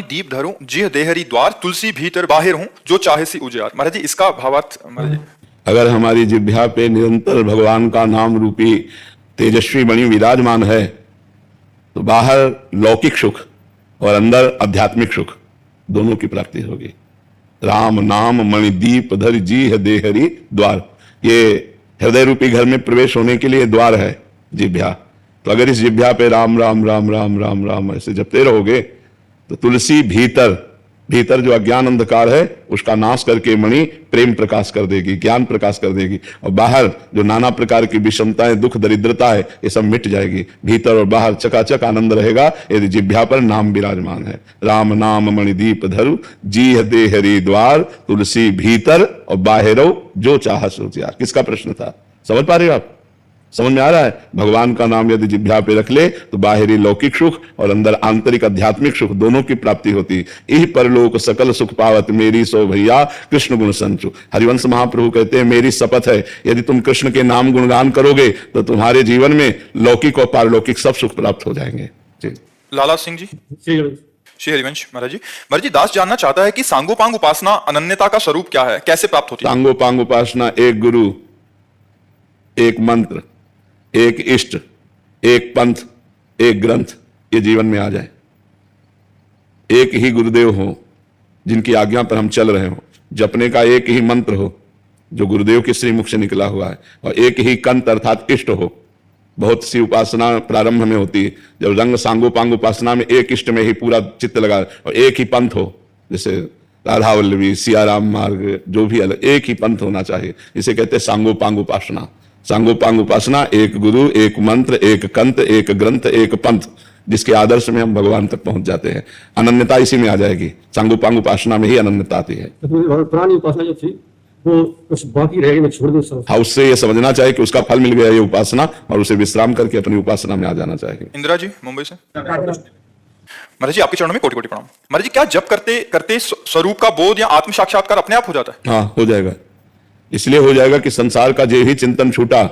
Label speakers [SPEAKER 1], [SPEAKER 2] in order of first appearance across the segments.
[SPEAKER 1] दीप धरूं जिह देहरी द्वार, तुलसी भीतर बाहिर हूं जो चाहे सी उजियार। महाराज जी इसका भावार्थ महाराज जी।
[SPEAKER 2] अगर हमारी जिह्वा पे निरंतर भगवान का नाम रूपी तेजस्वी मणि विराजमान है तो बाहर लौकिक सुख और अंदर आध्यात्मिक सुख दोनों की प्राप्ति होगी। राम नाम मणिदीप धर जीह देहरी द्वार, ये हृदय रूपी घर में प्रवेश होने के लिए द्वार है जिह्वा। तो अगर इस जिह्वा पे राम राम राम राम राम राम ऐसे जपते रहोगे तो तुलसी भीतर भीतर जो अज्ञान अंधकार है उसका नाश करके मणि प्रेम प्रकाश कर देगी, ज्ञान प्रकाश कर देगी, और बाहर जो नाना प्रकार की विषमताएं, दुख, दरिद्रता है, ये सब मिट जाएगी। भीतर और बाहर चकाचक आनंद रहेगा यदि जिह्वा पर नाम विराजमान है। राम नाम मणिदीप धरु जीह देहरी द्वार, तुलसी भीतर और बाहिरो जो चाह सो जियार। किसका प्रश्न था? समझ पा रहे हो आप? समझ में आ रहा है? भगवान का नाम यदि जिह्वा पे रख ले तो बाहरी लौकिक सुख और अंदर आंतरिक आध्यात्मिक सुख दोनों की प्राप्ति होती। यही परलोक सकल सुख पावत मेरी सो भैया कृष्ण गुण संचु। हरिवंश महाप्रभु कहते हैं मेरी शपथ है यदि तुम कृष्ण के नाम गुणगान करोगे तो तुम्हारे जीवन में लौकिक और पारलौकिक सब सुख प्राप्त हो जाएंगे। जी
[SPEAKER 1] लाला सिंह जी। श्री हरिवंश महाराज जी। महाराज जी दास जानना चाहता है कि सांगोपांग उपासना अनन्यता का स्वरूप क्या है, कैसे प्राप्त होती है?
[SPEAKER 2] सांगोपांग उपासना एक गुरु, एक मंत्र, एक इष्ट, एक पंथ, एक ग्रंथ, ये जीवन में आ जाए। एक ही गुरुदेव हो जिनकी आज्ञा पर हम चल रहे हो, जपने का एक ही मंत्र हो जो गुरुदेव के श्रीमुख से निकला हुआ है, और एक ही कंत अर्थात इष्ट हो। बहुत सी उपासना प्रारंभ में होती है जब रंग सांगोपांग उपासना में एक इष्ट में ही पूरा चित्त लगा, और एक ही पंथ हो, जैसे राधा वल्लभी, सियाराम मार्ग, जो भी अलग एक ही पंथ होना चाहिए। इसे कहते हैं सांगोपांग उपासना। सांगोपांग उपासना एक गुरु, एक मंत्र, एक कंत, एक ग्रंथ, एक पंथ, जिसके आदर्श में हम भगवान तक पहुंच जाते हैं। अनन्यता इसी में आ जाएगी। सांगोपांग उपासना में ही अनन्यता आती है।
[SPEAKER 3] पुरानी उपासना जो थी वो कुछ बाकी रह गई, छोड़ दो।
[SPEAKER 2] हाँ, उससे ये समझना चाहिए कि उसका फल मिल गया ये उपासना, और उसे विश्राम करके अपनी उपासना में आ जाना चाहिए।
[SPEAKER 1] इंदिरा जी मुंबई से। महाराज जी आपके चरणों में कोटि कोटि प्रणाम। महाराज जी क्या जप करते करते स्वरूप का बोध या आत्म साक्षात्कार अपने आप हो जाता है?
[SPEAKER 2] हाँ, हो जाएगा। इसलिए हो जाएगा कि संसार का जो ही चिंतन छूटा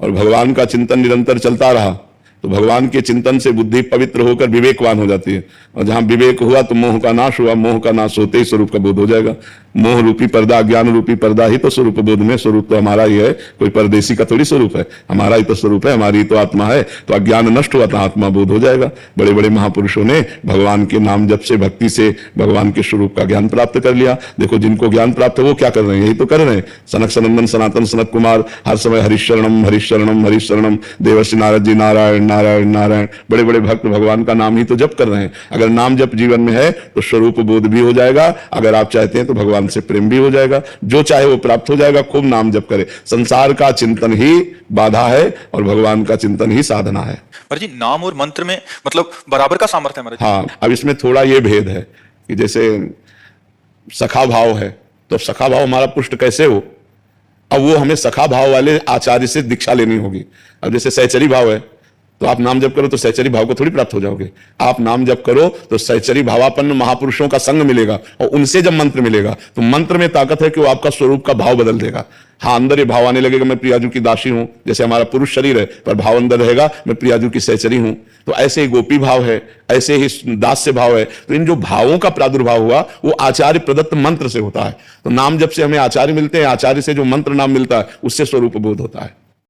[SPEAKER 2] और भगवान का चिंतन निरंतर चलता रहा तो भगवान के चिंतन से बुद्धि पवित्र होकर विवेकवान हो जाती है, और जहां विवेक हुआ तो मोह का नाश हुआ। मोह का नाश होते ही स्वरूप का बोध हो जाएगा। मोह रूपी पर्दा, ज्ञान रूपी पर्दा ही तो स्वरूप बोध में। स्वरूप तो हमारा ही है, कोई परदेसी का थोड़ी स्वरूप है, हमारा ही तो स्वरूप है, हमारी तो आत्मा है। तो अज्ञान नष्ट हुआ तो आत्मा बोध हो जाएगा। बड़े बड़े महापुरुषों ने भगवान के नाम जप से, भक्ति से भगवान के स्वरूप का ज्ञान प्राप्त कर लिया। देखो जिनको ज्ञान प्राप्त है वो क्या कर रहे हैं? यही तो कर रहे हैं। सनक सनंदन सनातन सनत कुमार हर समय हरिशरणम हरिशरणम हरिशरणम, देवर्षि नारद जी नारायण नारायण नारायण, बड़े बड़े भक्त भगवान का नाम ही तो जप कर रहे हैं। अगर नाम जप जीवन में है तो स्वरूप बोध भी हो जाएगा। अगर आप चाहते हैं तो भगवान से प्रेम भी हो जाएगा। जो चाहे वो प्राप्त हो जाएगा। खूब नाम जप करे। संसार का चिंतन ही बाधा है और भगवान का चिंतन ही साधना है।
[SPEAKER 1] महाराज जी नाम और मंत्र में मतलब बराबर का सामर्थ्य है महाराज?
[SPEAKER 2] हाँ, अब इसमें थोड़ा ये भेद है कि जैसे सखा भाव है तो सखा भाव हमारा पुष्ट कैसे हो? अब वो हमें सखा भाव वाले आचार्य से दीक्षा लेनी होगी। अब जैसे सहचरी भाव है तो आप नाम जप करो तो सहचरी भाव को थोड़ी प्राप्त हो जाओगे। आप नाम जप करो तो सहचरी भावापन्न महापुरुषों का संग मिलेगा, और उनसे जब मंत्र मिलेगा तो मंत्र में ताकत है कि वो आपका स्वरूप का भाव बदल देगा। हाँ, अंदर ये भाव आने लगेगा मैं प्रियाजू की दासी हूं, जैसे हमारा पुरुष शरीर है पर भाव अंदर रहेगा मैं प्रियाजू की सहचरी हूं। तो ऐसे ही गोपी भाव है, ऐसे ही दास्य भाव है। तो इन जो भावों का प्रादुर्भाव हुआ वो आचार्य प्रदत्त मंत्र से होता है। तो नाम जप से हमें आचार्य मिलते हैं, आचार्य से जो मंत्र नाम मिलता है उससे स्वरूप बोध होता है।